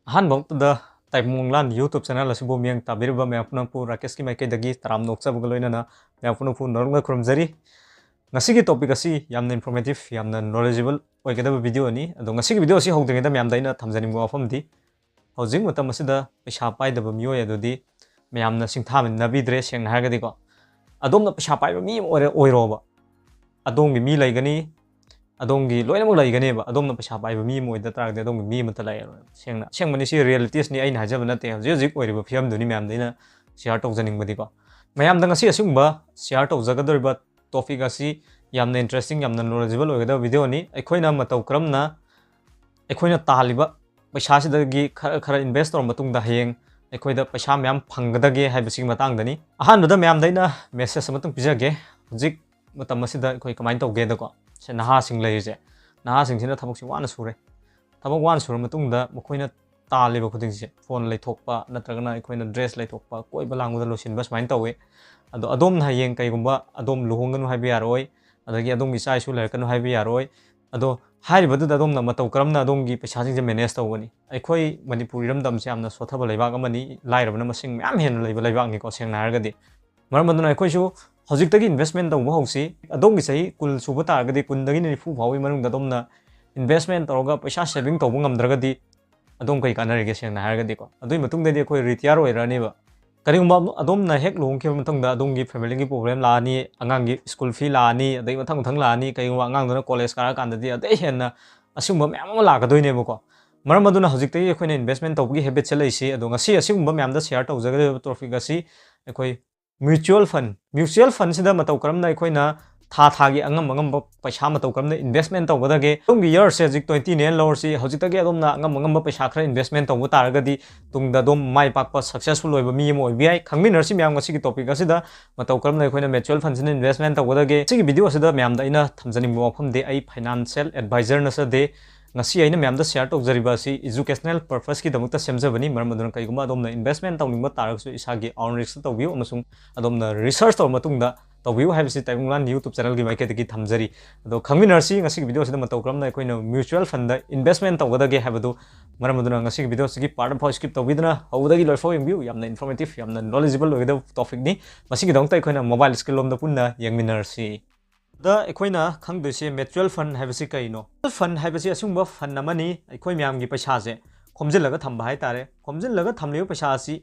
Manglan Taibang YouTube channel asibu miyang tabiriba mayapnapu Rakesh ki maikadagi taram noksabuga loinana mayapnapu norunga khurumjari ngasigi topic asi yamna informative yamna knowledgeable oigedaba video ani ado ngasigi video asi hogdringeda mayamdaina thamjaningba wafamdi hojing matam asida paisa paidaba miyoi adudi mayamna singthamin nabidre sengna hargadi ko adomna paisa paiba mi oiroba adongi mi laigani adongi loinamuk laigani ba adomna paisa paiba mi moida taragde adongi mi mata lairo sengmani si realities ni aina hajaba nate hojik oiriba fiam duni mayamdaina share tawjaningbadi ko mayamda ngasi asungba share tawjagadoriba topic asi yamna interesting yamna knowledgeable oigada video ni aikoina matau kramna aikoina taliba paisa sidagi khara invest tor matungda hayeng aikoida paisa mayam phanggadage haibasi matangdani ahanbada mayamdaina message amatung pijage hojik matam asida akoi kamai tawge da ko se naha sing leise naha sing sina thabok si wana sure thabok wan sure matungda makoina taliba khuding se phone leithokpa natragana aikoina dress leithokpa koi balanguda losin bas main tawe ado adom na yeng kaigumba adom luhonganu haibi yaroi adagi adom gi sai su lerkanu haibi yaroi ado hairibadu adom na matau karamna adom gi paisa sing manage tawani aikoi manipuri ramdam se amna sothaba leibak amani lairabna masing myam hen leiba leibak ni ko sengna hargadi maramduna aikoi su hojik tagi investment tawba hausi adom gi sai kul suba targadi kundagi ni fu phawi manung adom investment tawga paisa saving tawba ngamdragadi adom kai kanarige sengna hargadi ko adoi matung dadi akoi retire oirani ba karigumba adom hek luhong ki matangda adom family ki problem laani angang gi school fee laani adai mathang laani kaigumba angang dona college kara kandadi adai henna asumba myam la ka doine bako maram aduna hojik tai ekhoina investment tawgi habit chalai si ado ngasi asumba myam da share tawjagade topic asi ekoi mutual fund sida matau karamna ekhoina tha gi angam paisa matau karamna investment tawgadage tumgi year se jik 20 nen lower si hojik tagi adomna angam paisa khara investment tawbu taragadi tungda dom mai pakpa successful oiba mi mo bi khangmin rsi myam ngasi ki topic asida matau karamna ekhoina mutual fund sin investment tawgadage sigi video asida myam da ina thamjani mo pham de ai financial advisor na sa de ngasi aina myam da share tawjariba si educational purpose ki damukta semjabani maram aduna kaiguma adomna investment tawningba taraksu isagi own risk tawbiu amasung adomna research taw matungda tawbiu haibisi Taibang YouTube channel gi maikadagi thamjari ado khangminarsi ngasi video sida matau kramna akoina mutual fund da investment tawgadage haibadu maram aduna ngasi video sigi part of skip tawbidna hawdagi loifo yengbiu yamna informative yamna knowledgeable ogeda topic ni masigi dongta akoina mobile skill lomda punna yengminarsi da akoina khangdese mutual fund haibisi kaino fund haibisi asungba fund namani akoi myam gi paisa se khomjilaga thamba hai tare khomjilaga thamliu paisa asi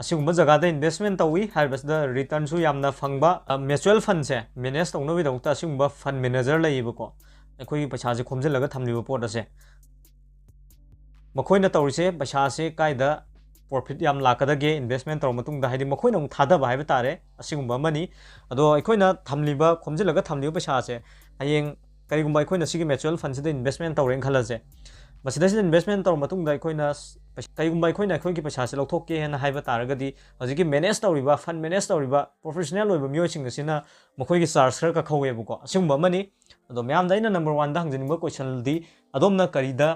asungba jaga da investment tawi haibasda return su yamna phangba mutual fund se manage tawno bi dongta asungba fund manager laibako akoi paisa se khomjilaga thamliu pot ase makoina tawrise paisa se kaida profit yam lakadage investment taw matung da haidi makoina thada ba haiba tare asungba mani ado akoina thamliba khomjilaga thamliu paisa se ayeng karigumba akoina sigi mutual fund se investment tawreng khalaje masida sin investment taw matung da akoina kaigumba akoina akoi ki paisa se lokthok ke hena haiba taragadi hojiki manage tawriba fund manage tawriba professional oiba miyoi sing sina makoi ki charge khar ka khawe buko asungba mani ado myam daina number 1 da hangjiningba question di adomna karida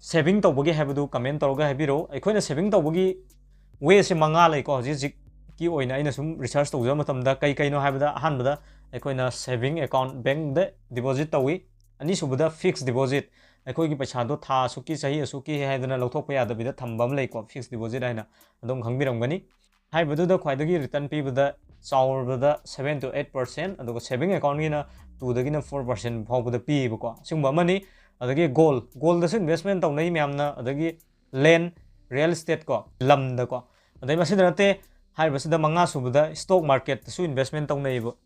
saving tawbagi haibadu comment tawga haibiro aikoina saving tawbagi way se manga lai ko hojik ki oina aina sum research tawja matamda kaino haibada ahanbada aikoina saving account bank da deposit tawi ani subada fixed deposit akoi ki paisa do tha suki sahi suki haidana lokthokpa yadabida thambam lai ko fixed deposit haina adom khangbiramgani haibadu da khwaidagi return pibada chawrbada 7 to 8% adugo saving account gina 2 dagina 4% phawbada pibako singba mani adagi gold da investment tawnai myamna adagi land real estate ko lamda ko adai masidate haibasida manga subada stock market su investment tawnai bo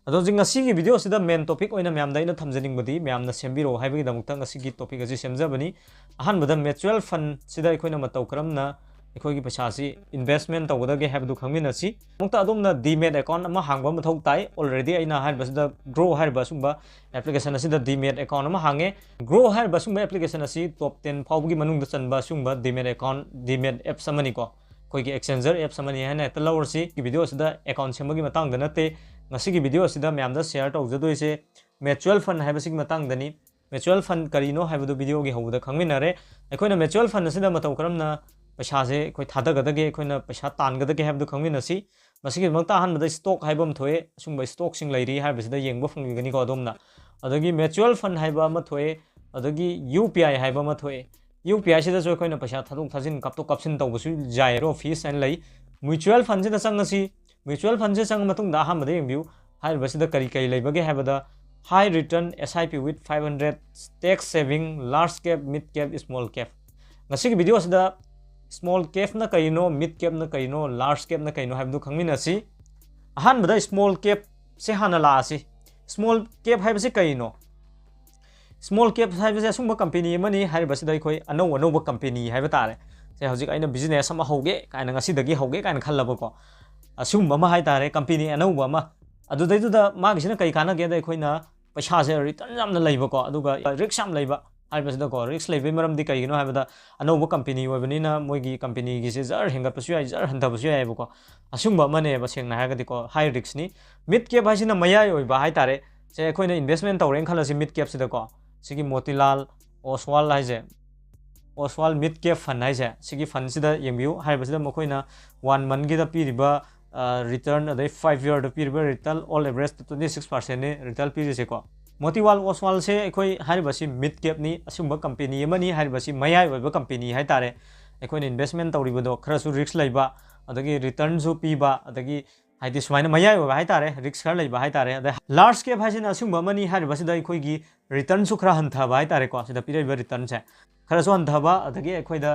ado jinga sigi video sida main topic oina myamda ina thamjaning badi myamna sembiro haibagi damukta ngasigi topic aji semjabani ahanbada mutual fund sida ikoina matau karamna एकोगी पैसासी investment तौगदगे हैबदु खंगमिनसी मुक्ता अदोमना demat account अमा हांगबा मथौ ताई ऑलरेडी आइना हारबसदा ग्रो हारबसुंबा एप्लीकेशन असिदा डीमेट अकाउंट अमा हांगे ग्रो हारबसुंबा एप्लीकेशन असि टॉप 10 फावबगी मनुंगदा चनबा सुंबा डीमेट अकाउंट डीमेट एप समनी को कोइगी एक्सचेंजर एप समनी हैना तलवरसी की वीडियो असिदा अकाउंट सेमबगी मतंग दनते ngasi video asida myamda share tawjadoise mutual fund haibasi matangdani mutual fund karino haibadu video gi hawda khangminare akoina mutual fund asida matau karamna paisa se koi thadagadage akoina paisa tangadage haibadu khangminasi masigi mangta hanbada stock haibam thoe sungba stock sing lairi haibasida yengba fangbigani ko adomna adagi mutual fund haiba ma thoe adagi UPI haiba ma thoe UPI से जो कोई ना पैसा थादों थाजिन cup तो कपसिन तो Basu जायरो fees and लई mutual fund से चंगसी म्यूचुअल फंड से चंग मतुंग दा हम दे व्यू हाई बसिदा करी कई लेबगे हैबदा high return SIP with 500 tax saving large cap mid cap small cap ngasi video sida small cap na kaino mid cap na kaino large cap na kaino habdu khangmin asi ahan bada small cap se hana la asi small cap hai basi kaino small cap hai basi asumba company mani hai basi dai khoi ano company hai batare se hojik aina business ama hoge kaina ngasi dagi hoge kaina khallaba ko asumba ma hai tare company ano ma adu dai du da ma gisina kai kana ge dai khoina paisa se return jam na leiba ko aduga risk sam leiba hai basi da ko risk leibe maram di kai no hai bada ano company wa bani na moigi company gi se jar henga pasu ai jar handa pasu ai ko asumba ma ne ba seng na ha ga di ko high risk ni mid cap hai sina maya oi ba hai tare se khoina investment tawreng khala si mid cap si da ko sigi motilal oswal hai je oswal mid cap fund hai je sigi fund si da yengbiu hai basi da mokoina 1 month gi da pi riba return adai 5 year da pi riba return all average 26% ne return pi se ko motiwal oswal se ekhoi hai basi mid cap ni asumba company mani hai basi mayai oi ba company hai tare ekhoi investment tawri bodo khara su risk laiba adagi return su pi ba adagi हाइदि सुमाइना मयाय ओबा हाइतारे risk खर लैबा हाइतारे अदे large cap हाइसिना असुंबा मनी हारिबसिदा अखोइगी रिटर्न सु खरा हन्थाबा हाइतारे को सिदा पिरेबा रिटर्न से खरा सु हन्थाबा अदगी अखोइदा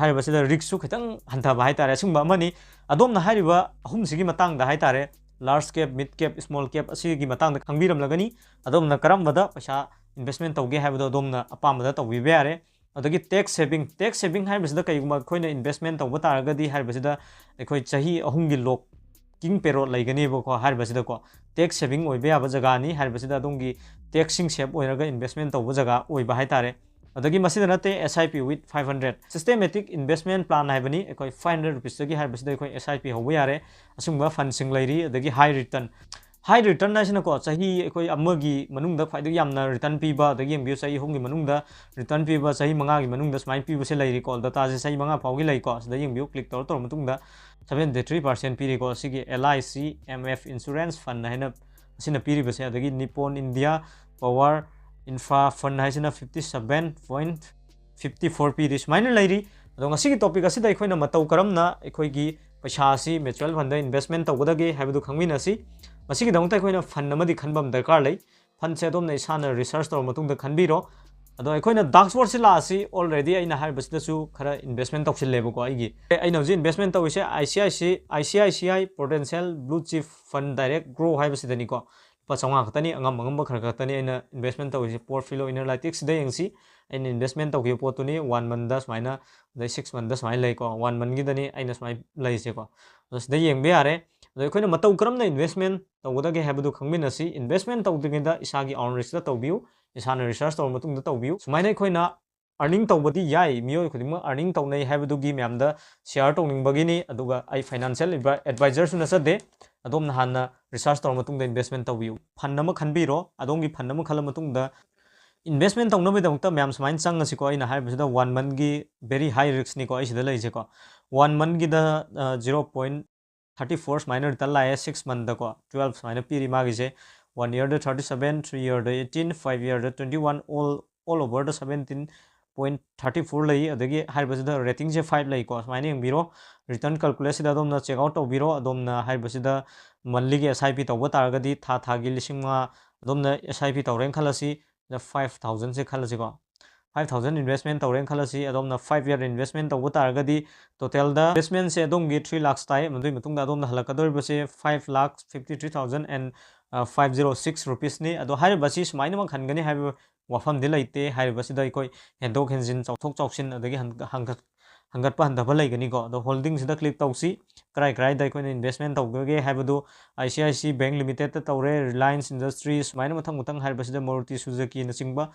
हारिबसिदा रिस्क सु खतंग हन्थाबा हाइतारे असुंबा मनी अदोमना हारिबा अहुम सिगी मतंगदा हाइतारे large cap mid cap small cap असिगी मतंगदा खंगबिरम लगनी अदोमना करमबदा पैसा इन्वेस्टमेंट तौगे हाइबदो अदोमना अपामदा तौबिबे यारे अदगी टैक्स सेविंग हाइबसिदा कइगुमा खोइना इन्वेस्टमेंट तौबा तारगदी हारिबसिदा अखोइ चाही अहुमगी लोक किंग पेरो लेगनेबको हारिबसिदको टैक्स सेविंग ओइबे याबा जगानी हारिबसिदा अदोंगी टैक्सिंग सेव ओइरगा इन्वेस्टमेंट तौबा जगा ओइबा हाइतारे अदगी मसिदा नते SIP with 500 systematic investment plan हाइबनी एकोइ 500 रुपीस दगी हारिबसिदा एकोइ SIP होबो यारे असुंबा फंड सिंग लैरी अदगी हाई रिटर्न नाइसिनको चाही एकोइ अमगी मनुंगदा फाइदो यामना रिटर्न पीबा अदगी एमबीओ चाही होंगी मनुंगदा रिटर्न पीबा चाही मंगा गी मनुंगदा स्माइ पीबा से लैरी को डाटा से चाही मंगा फाउगी लैको सदा एमबीओ क्लिक तौर तौर मतुंगदा 73% पीरीको सिगी LIC MF इंश्योरेंस फंड है असिना पीरीबसे अदगी Nippon India power infra fund है 57.54 पीरी सुमाइना लैरी अदो ngasi टॉपिक असिदा अखोइना मतौ करमना अखोइगी पैसा असि म्यूचुअल फंड इन्वेस्टमेंट तौगदगे हाइबदु खंगमिनसि मसिगी दंगता अखोइना फंड अमदि खनबम दरकार लै फंड से अदोमना इसाना रिसर्च तौर मतुंगदा खनबिरो अदो अखोइना डार्क स्पॉट से लासी ऑलरेडी अइना हाइबसिदसु खरा इन्वेस्टमेंट तौसिलेबको आइगी अइना जे इन्वेस्टमेंट तौइसे ICICI potential blue chip fund direct Groww हाइबसिदनिको पचंगा खतनी अंगम खर खतनी अइना इन्वेस्टमेंट तौइसे पोर्टफोलियो एनालिटिक्स दे यंगसी अइना इन्वेस्टमेंट तौगियो पोतुनी 1 मंथ दा समाइना 6 मंथ दा समाइ लैको 1 मंथ गिदनी अइना समाइ लैसेको दसदा यंगबे यारे अदो अखोइना मतौ करमना इन्वेस्टमेंट तौगदगे हाइबदु खंगमिनसि इन्वेस्टमेंट तौदगिदा इसागी ऑन रिस्क तौबियु इसाना रिसर्च तौर मतुंगदा तौबियु सुमाइना अखोइना अर्निंग तौबदी याई मियोय खुदिमा अर्निंग तौनै हाइबदुगी म्यामदा शेयर तौनिंगबगिनी अदुगा आई फाइनेंशियल एडवाइजर सु नसदे अदोमना हाना रिसर्च तौर मतुंगदा इन्वेस्टमेंट तौबियु फंड अमा खनबिरो अदोंगी फंड अमा खल मतुंगदा इन्वेस्टमेंट तौनबदमता म्याम समाइन चंगसिको अइना हाइबसिदा 1 मंथ गी वेरी हाई रिस्क निको अइसिदा लैसेको 1 मंथ गी दा 0.34 समाइन रिटर्न लाए 6 मंथ दा को 12 समाइन पीरी मागिसे 1 year the 37, 3 year the 18, 5 year the 21, all over the 17.34 lay adagi haibasida rating je 5 lay ko smaini biro return calculation da domna check out biro adomna haibasida monthly ge SIP tawba taragadi tha gi lisingma adomna SIP tawren khalasi the 5000 se khalasi ko 5000 investment tawren khalasi adomna 5 year investment tawba taragadi total da investment se adom gi 3 lakhs tai mandui matung da adom halakador base 5 lakhs 53000 and 506 rupees ni ado hai basi sumaina ma khangani hai wafam de laite hai basi dai koi hendok henjin chauthok chausin adagi hangat pa handaba laigani ko the holding sida click tausi krai dai koi investment tawge hai badu ICICI bank limited ta tawre reliance industries sumaina mathang hai basi da maruti suzuki na singba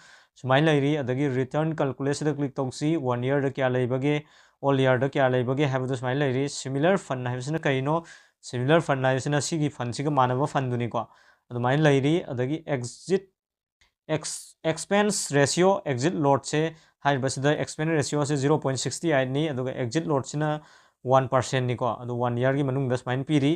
sumaina lairi adagi return calculation da click tausi 1 year da kya laibage all year da kya laibage hai badu sumaina lairi similar fund hai basi na kaino similar fund hai basi na sigi fund siga manaba fund duni ko अदुमाइन लैरी अदगी expense ratio exit load से हाइबसिदा expense ratio से 0.68 नि अदुगा exit load Cina 1% ni ko adu 1 year gi manung da smain piri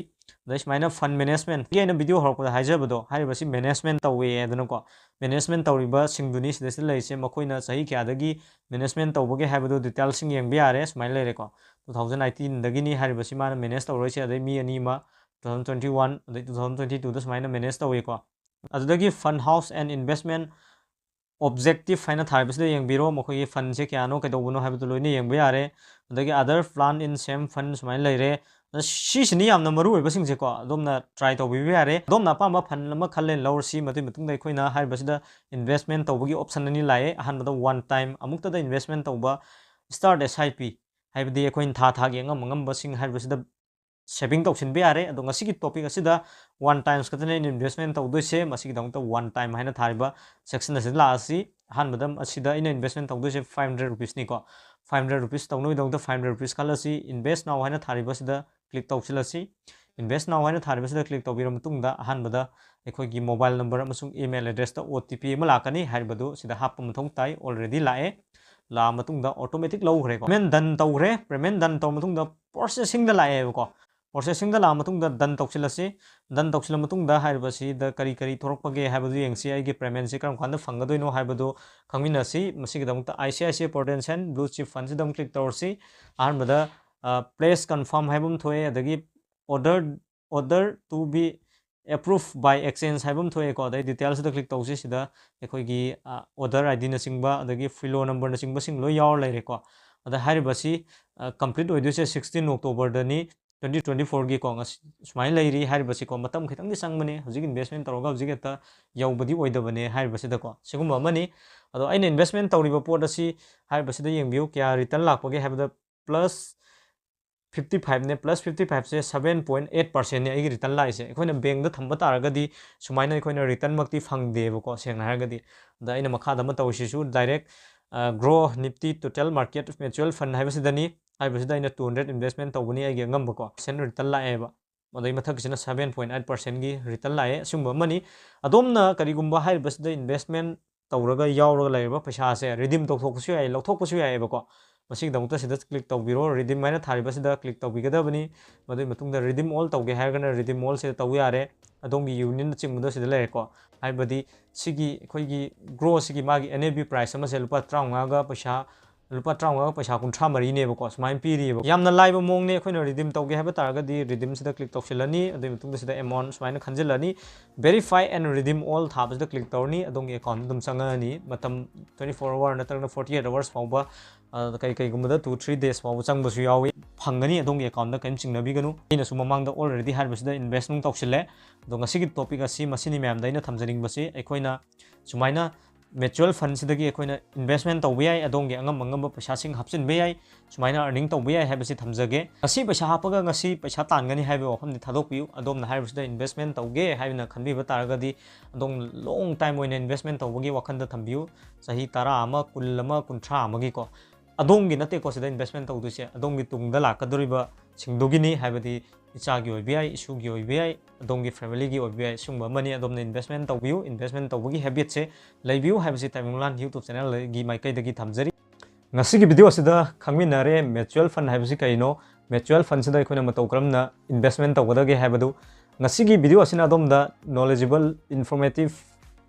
da smaina fund management ge na video horok da haijabado haibasi management tawe adana ko management tawriba singduni sidasi leise makoina sahi kya dagi management tawbage haibado detail sing yeng biare smain leire ko 2019 dagi ni haibasi mana manage tawroi adai mi ani ma 2021 adai 2022 da smaina manage tawe ko adudagi fund house and investment objective haina tharibasida yengbiro mokoi fund se kyano kaidobuno haibado loine yengba yare adagi other plan in same fund smain leire sini yamna maru oibasing se ko adomna try tawbibi yare adomna pamba fund lama khalle lower si matui matungda ikhoina haibasida investment tawbagi option ani lae ahanbada one time amukta da investment tawba start SIP haibadi ikhoin tha tha ge ngam ngam basing haibasida saving tawsin be yare ado ngasi gi topic asida one times katane investment tawdoi se masigi dangta one time haina thariba section asida la asi ahanbadam asida ina investment tawdoi se 500 rupees ni ko 500 rupees tawnoi dangta 500 rupees khalasi invest now haina thariba sida click tawsilasi invest now haina thariba sida click tawbira matungda ahanbada ekhoi mobile number amasung email address ta OTP ma lakani haibadu sida happa mathong tai already lae la matungda automatic lowgre ko payment done tawgre payment done taw matungda processing da lae ko processing da la matungda done tawsilasi done tawsila matungda haibasi da kari thorokpage haibadu yengsi ai ge payment se karam khanda fangadoino haibadu khangminasi masigi damukta ICICI Prudential blue chip fund sidam click tawsi ahanbada place confirm haibum thoe adagi order to be approved by exchange haibum thoe ko dai details da click tawsi sida ekhoigi order ID na singba adagi filo number na singba sing lo yaw leire ko ada haribasi complete oiduse 16 October dani 2024 gi ko smain leiri haribasi ko matam khitang di sangmane hojik investment tawga hojik eta yawbadi oidabane haribasi da ko sigum amani ado aina investment tawriba pot asi haribasi da yengbiu kya return lakpage habada plus 55 ne plus 55 se 7.8% ne agi return lai se ekhona bank da thamba taragadi sumaina ekhona return makti phangde bako sengna haragadi da aina makha da ma tawsi su direct Groww nifty total market mutual fund haibasidani haibasida ina 200 investment tawbani agi ngamba ko sen return lae ba madai mathak sina 7.8% gi return lae sumba mani adomna karigumba haibasida investment tawraga yawraga laiba paisa se redeem tawthoksu ai lawthoksu ai ba ko masig dangta sida click tawbiro redeem maina tharibasida click tawbigadabani madai matungda redeem all tawge hairgana redeem all se tawu yare adongi union chingmuda sida lere ko haibadi sigi khoigi Groww sigi magi NAV price ama se lupa 35 ga paisa lupa 35 ga paisa 33 ne bako smain piri ba yamna laiba mongne khoina redeem tawge haba taragadi redeem sida click tawsilani adai matungda sida amount smaina khanjilani verify and redeem all thabasida click tawni adongi account dum sangani matam 24 hour natarna 48 hours fawba kai gumada 2-3 days fawba changbasu yawi phangani adongi account da kaim chingnabiganu ina su mamangda already harbasida invest nung tawsile do ngasigi topic asi masini myam daina thamjaring basi ekhoina sumaina mutual fund sidagi ekhoina investment tawbiyai adongi angam angam paisa sing hapsin beyai sumaina earning tawbiyai habasi thamjage asi paisa hapaga ngasi paisa tangani haibe ofamni thadokpiu adomna harbasida investment tawge haibna khanbiba taragadi adong long time oina investment tawbagi wakhanda thambiu sahi 10 ama 10 ama 13 amagi ko adongi nate ko sida investment tawduse adongi tungda lakadoriba singdogini haibadi ichagi oibiyai isugi oibiyai adongi family gi oibiyai sungba mani adomna investment tawbiu investment tawbagi habit se leibiu haibasi Manglan YouTube channel gi maikai dagi thamjari ngasi gi video sida khangminare mutual fund haibasi kaino mutual fund sida ikhoina matau kramna investment tawgadage haibadu ngasi gi video asina adomda knowledgeable informative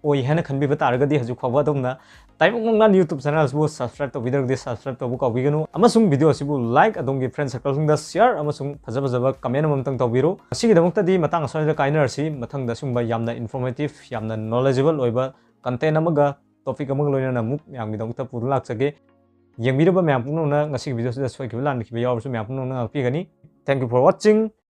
oi hena khanbiba taragadi haju khawba domna Taibang Manglan YouTube channel bu subscribe to video subscribe to bu kawbiganu amasung video asibu like adongi friend circle sungda share amasung phajaba comment amamtang tawbiru asigi damukta di matang asai kainer si mathang da sungba yamna informative yamna knowledgeable oiba content amaga topic amaga loina muk yamgi damukta puru laksage yengmiraba myam pungna ngasi video sida soi kiblan kibe yaw su myam pungna pigani thank you for watching